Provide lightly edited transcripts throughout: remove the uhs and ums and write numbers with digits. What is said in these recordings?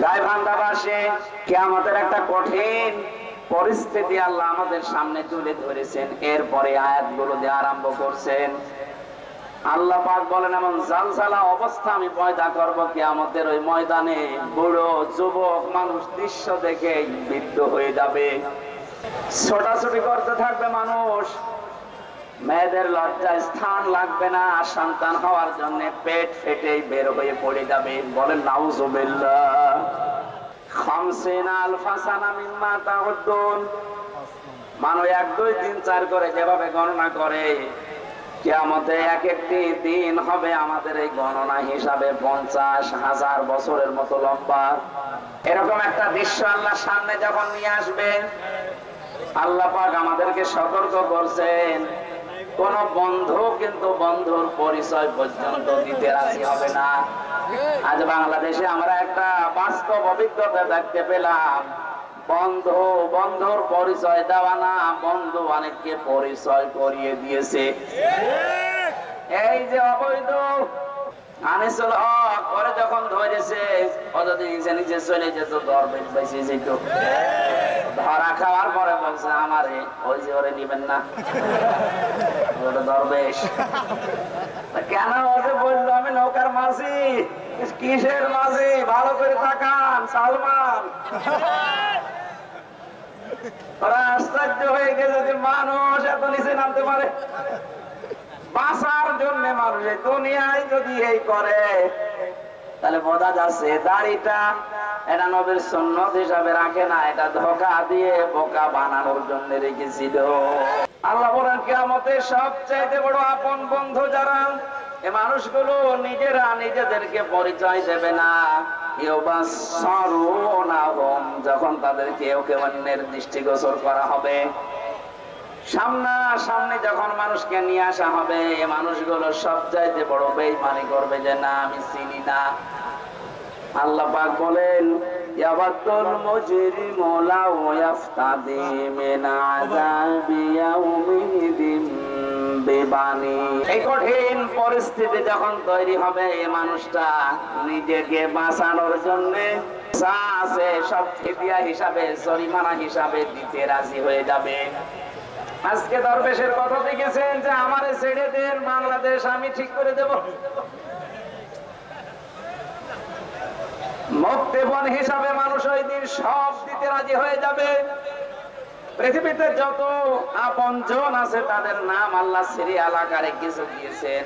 গাইবান্ধাবাসী কিয়ামতের একটা কঠিন পরিস্থিতি আল্লাহ আমাদের সামনে তুলে ধরেছেন। এরপরে আয়াতগুলো দিয়ে আরম্ভ করছেন। আল্লাহ পাক বলেন, এমন জালজালা অবস্থা আমি পয়দা করব কিয়ামতের ওই ময়দানে, বুড়ো যুবক মানুষ দৃশ্য দেখে বৃদ্ধ হয়ে যাবে, ছোটাছুটি করতে থাকবে মানুষ, মেয়েদের লজ্জায় স্থান লাগবে না, সন্তান হওয়ার জন্য পেট ফেটেই বের হয়ে পড়ে যাবে। বলেন নাউজুবিল্লাহ। খামসিনা আলফা সানা মিম্মা তাউদ্দুন, মানুষ 1 2 3 4 করে যেভাবে গণনা করে, কিয়ামতে এক একটি দিন হবে আমাদের এই গণনা হিসাবে 50,000 বছরের মতো লম্বা। এরকম একটা দৃশ্য আল্লাহ সামনে যখন নিয়ে আসবে, আল্লাহ পাক আমাদেরকে সতর্ক করছেন, কোন বন্ধু কিন্তু বন্ধুর পরিচয় পর্যন্ত দিতে রাজি হবে না। আজ বাংলাদেশে আমরা একটা বাস্তব অভিজ্ঞতা দেখতে পেলাম, বন্ধু বন্ধুর পরিচয় দেওয়া না, বন্ধু অনেককে পরিচয় করিয়ে দিয়েছে। এই যে অবৈধ আনিসুল হক করে যখন ধরেছে, ও যদি নিজে নিজে চলে যেত দরবেশ বেঁচে যেত, ধরা খাওয়ার পরে বলছে আমারে ওই যে ওরে নিবেন না, ওটা দরবেশ। কেন ওকে বললো আমি নৌকার মাঝি? কিসের মাঝি? ভালো করে তাকান সালমান। ওরা আশ্চর্য হয়ে গেছে যে মানুষ এত নিচে নামতে পারে। বাঁচার জন্য মানুষ দুনিয়ায় যদি এই করে, তাহলে বোঝা যাচ্ছে দাড়িটা এটা নবীর সুন্নত হিসাবে রাখে না, এটা ধোঁকা দিয়ে বোকা বানানোর জন্য রেখেছিল। আল্লাহ বলেন কিয়ামতের সবচাইতে বড় আপন বন্ধু যারা, এই মানুষগুলো নিজেরা নিজেদেরকে পরিচয় দেবে না। যখন তাদেরকে কেউ অন্যের দৃষ্টিগোচর করা হবে, সামনাসামনি যখন মানুষকে নিয়ে আসা হবে, এই মানুষগুলো সবচাইতে বড় বেঈমানি করবে যে না আমি চিনি না। আল্লাহ পাক বলেন, ইয়াবাতুল মুজরিমু লাউ ইয়াফতাদি মিন আযাবি ইয়াউমিদিন বিবানি। এই কঠিন পরিস্থিতি যখন তৈরি হবে, এই মানুষটা নিজেকে বাঁচানোর জন্য যা আছে সব ফিদিয়া হিসাবে, জরিমানা হিসাবে দিতে রাজি হয়ে যাবে। আজকে দরবেশের কথা দেখেছেন যে আমারে ছেড়ে দেন, বাংলাদেশ আমি ঠিক করে দেব। মুক্তিপণ হিসাবে মানুষ ওই দিন সব দিতে রাজি হয়ে যাবে। পৃথিবীতে যত আপনজন আছে তাদের নাম আল্লাহ সিরিয়াল আকারে কিছু দিয়েছেন।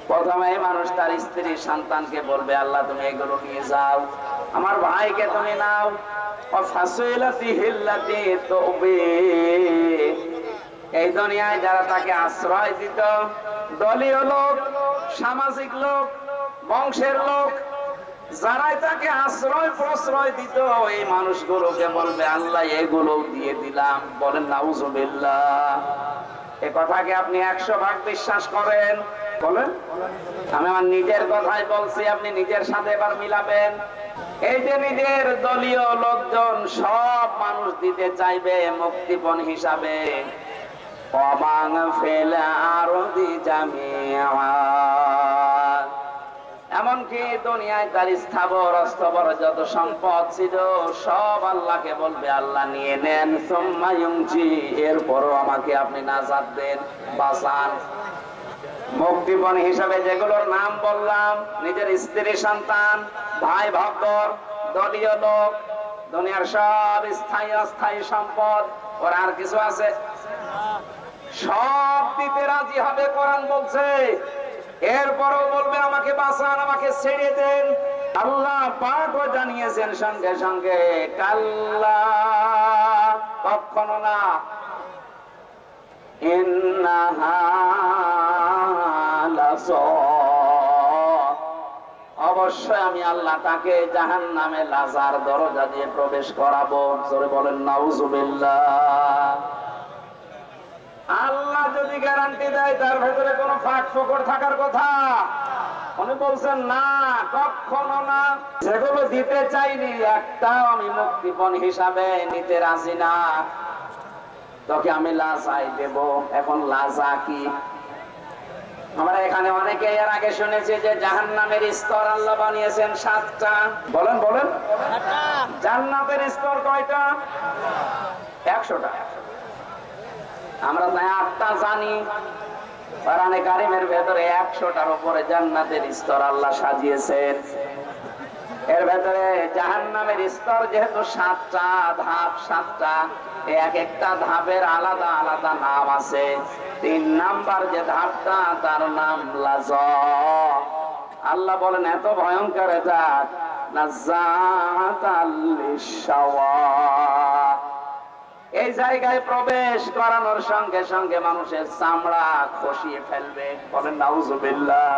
প্রথমে মানুষ তার স্ত্রী সন্তানকে বলবে, আল্লাহ তুমি এগুলো নিয়ে যাও, আমার ভাইকে তুমি নাও। এই দুনিয়ায় যারা তাকে আশ্রয় দিত, দলীয় লোক, সামাজিক লোক, বংশের লোক, যারাই তাকে আশ্রয় প্রশ্রয় দিত, এই মানুষগুলোকে বলবে আল্লাহ এগুলো দিয়ে দিলাম। বলেন নাউজুবিল্লাহ। এ কথাকে আপনি 100 ভাগ বিশ্বাস করেন? বলেন। আমি আমার নিজের কথাই বলছি, আপনি নিজের সাথে এবার মিলাবেন। এই যে নিজের দলীয় লোকজন সব মানুষ দিতে চাইবে মুক্তিপণ হিসাবে। এমনকি দুনিয়ায় তার স্থাবর অস্থাবর যত সম্পদ ছিল সব আল্লাহকে বলবে আল্লাহ নিয়ে নেন। সুম্মা ইউনজি, এরপরও আমাকে আপনি নাজাত দেন, বাঁচান। মুক্তিপণ হিসাবে যেগুলোর নাম বললাম, নিজের স্ত্রী সন্তান, ভাই ভক্তর, দলীয় লোক, দুনিয়ার সব স্থায়ী অস্থায়ী সম্পদ, ওর আর কিছু আছে? সব দিতে রাজি হবে, কোরআন বলছে। এরপরও বলবে আমাকে বাঁচান, আমাকে ছেড়ে দেন। আল্লাহ পাকও জানিয়েছেন সঙ্গে সঙ্গে, কাল্লা, কখনো না। ইন্নাহা লাযা, অবশ্যই আমি আল্লাহ তাকে জাহান্নামে লাজার দরজা দিয়ে প্রবেশ করাবো। জোরে বলেন নাউজুবিল্লাহ। আল্লাহ যদি গ্যারান্টি দেয় তার ভেতরে কোনো ফাঁক ফোকর থাকার কথা? উনি বলছেন না, কখনো না। যেগুলো দিতে চাইনি একটাও আমি মুক্তিপণ হিসাবে নিতে রাজি না। তোকে আমি লাজাই দেব। এখন লাজা কি? আমরা এখানে অনেকে এর আগে শুনেছি যে জাহান্নামের স্তর আল্লাহ বানিয়েছেন 7টা। বলেন বলেন, জান্নাতের স্তর কয়টা? 100টা। আমরা তাই 8টা জানি। কোরআনে কারীমের ভেতরে 100টার উপরে জান্নাতের স্তর আল্লাহ সাজিয়েছেন। এর ভেতরে জাহান্নামের স্তর যেহেতু 7টা ধাপ, 7টা, এক একটা ধাপের আলাদা আলাদা নাম আছে। 3 নাম্বার যে ধাপটা তার নাম লাযা। আল্লাহ বলেন এত ভয়ঙ্কর জাত, নাযাতাল লিশাওয়া। এই জায়গায় প্রবেশ করানোর সঙ্গে সঙ্গে মানুষের চামড়া খসিয়ে ফেলবে। বলেন নাউযুবিল্লাহ।